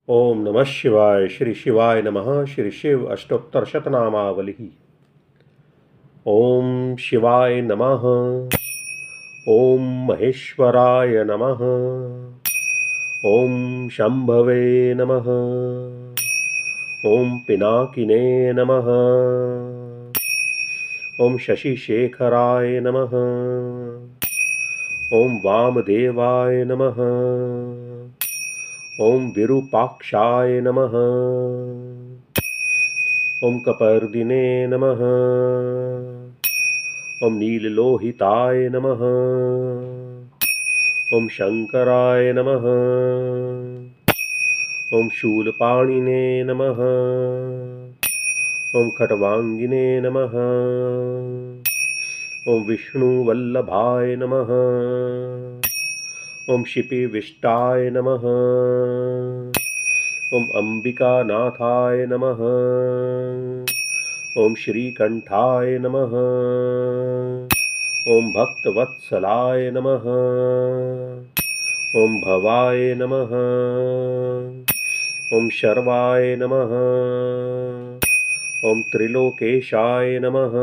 ओम नमः शिवाय। श्री शिवाय नमः। श्री शिव अष्टोत्तर शतनामावली। ओम शिवाय नमः। ओम महेश्वराय नमः। ओम शंभवे नमः। ओम पिनाकिने नमः। ओम शशिशेखराय नमः। ओम वामदेवाय नमः। ओम विरूपाक्षाय नमः। ओम कपर्दिने नमः। ओम नीललोहिताय नमः। ओम शंकराय नमः। ओम शूलपाणिने नमः। ओम खट्वांगिने नमः। ओम विष्णुवल्लभाय नमः। ओम शिपिविष्टाय नमः। ओम अंबिकानाथाय नमः। ओम श्रीकंठाय नमः। ओम भक्तवत्सलाय नमः। ओम भवाय नमः। ओम शर्वाय नमः। ओम त्रिलोकेशाय नमः।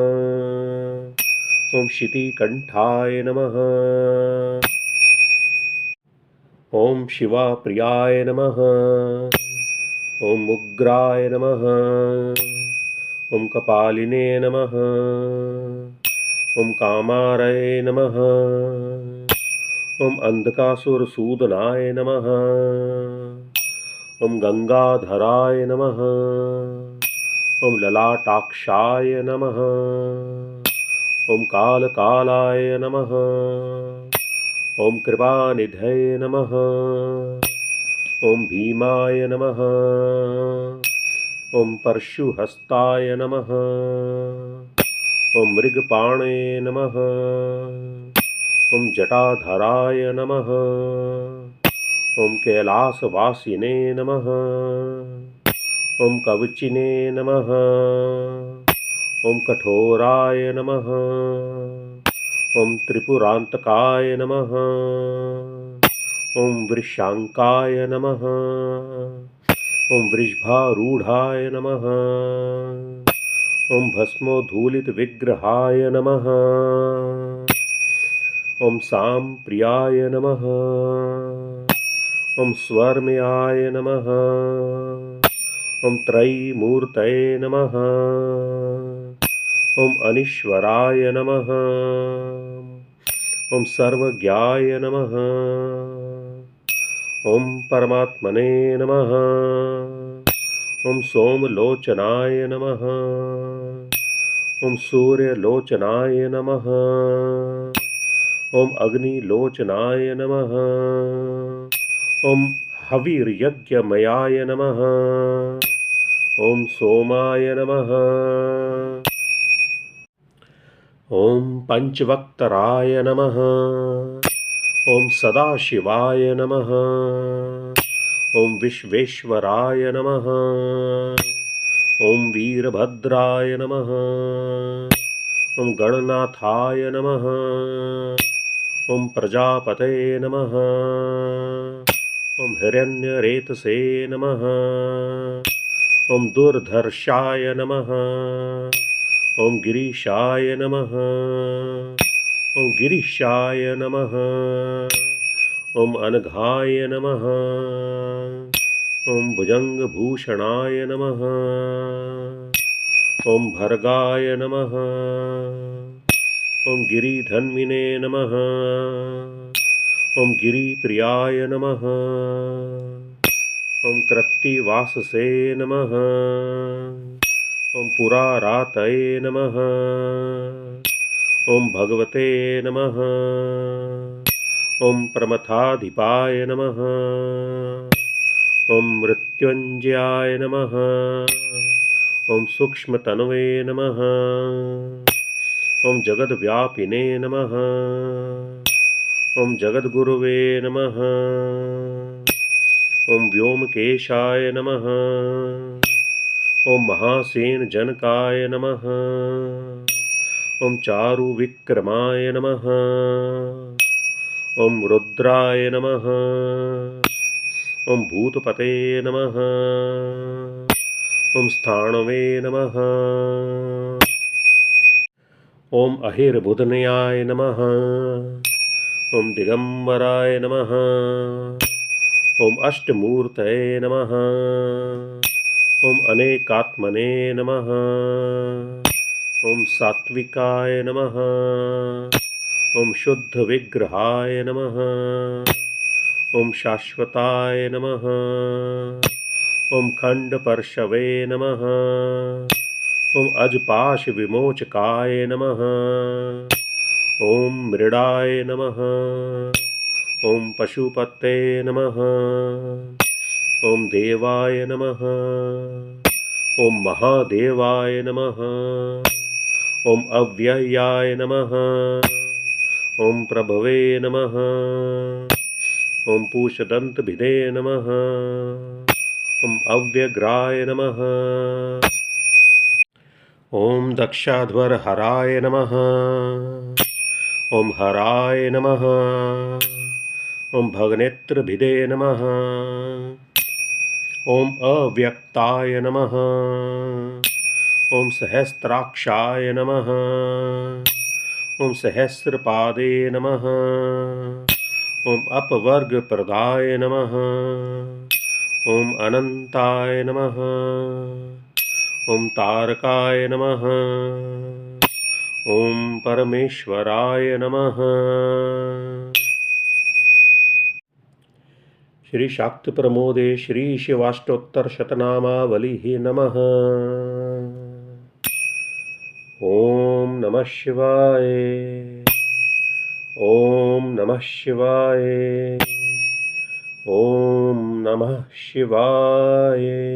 ओम शितिकंठाय नमः। ओम शिवाप्रियाय नमः। ओम उग्राय नमः। ओम कपालिने नमः। ओम कामारये नमः। ओम अंधकासुरसूदनाय नमः। ओम गंगाधराय नमः। ओम ललाटाक्षाय नमः। ओम कालकालाय नमः। ओम कृपानिधये नमः। ओम भीमाय नमः। ओम परशुहस्ताय नमः। ओम मृगपाणे नमः। ओम जटाधराय नमः। ओम कैलासवासिने नमः। ओम कवचिने नमः। ओम कठोराय नमः। ओम त्रिपुरांतकाय नमः। ओम वृषांकाय नमः। ओम वृषभारूढ़ाय नमः। ओम भस्मोद्धूलितविग्रहाय नमः। ओम सांप्रियाय नमः। ओम स्वर्मयाय नमः। ओम त्रयीमूर्तये नमः। ओम अनीश्वराय नमः। ओम सर्वज्ञाय नमः। ओम परमात्मने नमः। ओम सोमलोचनाय नमः। ओम सूर्यलोचनाय नमः। ओम अग्निलोचनाय नमः। ओम हविर्यज्ञमयाय नमः। ओम सोमाय नमः। ओम पंचवक्तराय नमः। ओम सदाशिवाय नमः। ओम विश्वेश्वराय नमः। ओम वीरभद्राय नमः। ओम गणनाथाय नमः। ओम प्रजापतये नमः। ओम हिरण्यरेतसे नमः। ओम दुर्धर्षाय नमः। ओम गिरीशाय नमः। ओम गिरीशाय नमः। ओम अनघाय नमः। ओम भुजंगभूषणाय नमः। ओम भर्गाय नमः। ओम गिरिधन्विने नमः। ओम गिरिप्रियाय नमः। ओम कृत्तिवाससे नमः। ओम पुरारातये नमः। ओम भगवते नमः। ओम प्रमथाधिपाय नमः। ओम मृत्युंजयाय नमः। ओम सूक्ष्मतनवे नमः। ओम जगद्व्यापिने नमः। ओम जगद्गुरुवे नमः। ओम व्योमकेशाय नमः। ओम महासेन जनकाय नमः। ओम चारुविक्रमाय नमः। ओम रुद्राय नमः। ओम भूतपते नमः। ओम स्थाणवे नमः। ओम अहिर्बुधनयाय नमः। ओम दिगंबराय नमः। ओम अष्टमूर्तये नमः। ओम अनेकात्मने नमः। ओम सात्विकाय नमः। ओम शुद्ध विग्रहाय नमः। ओम शाश्वताय नमः। ओम खंडपर्शवे नमः। ओम अजपाश विमोचकाय नमः। ओम मृडाय नमः। ओम पशुपते नमः। ओम देवाय नमः। ओम महादेवाय नमः। ओम अव्ययाय नमः। ओम प्रभवे नमः। ओम पूषदंतभिदे नमः। ओम अव्यग्राय नमः। ओम दक्षाध्वरहराय नमः। ओम हराय नमः। ओम भगनेत्रभिदे नमः। ओम अव्यक्ताय नमः। ओम सहस्त्राक्षाय नमः। ओम सहस्रपादे नमः। ओम अपवर्गप्रदाय नमः। ओम अनंताय नमः। ओम तारकाय नमः। ओम परमेश्वराय नमः। श्री शाक्त प्रमोदे श्री शिवाष्टोत्तर शतनामावलिः नमः। ओम नमः शिवाय। ओम नमः शिवाय। ओम नमः शिवाय।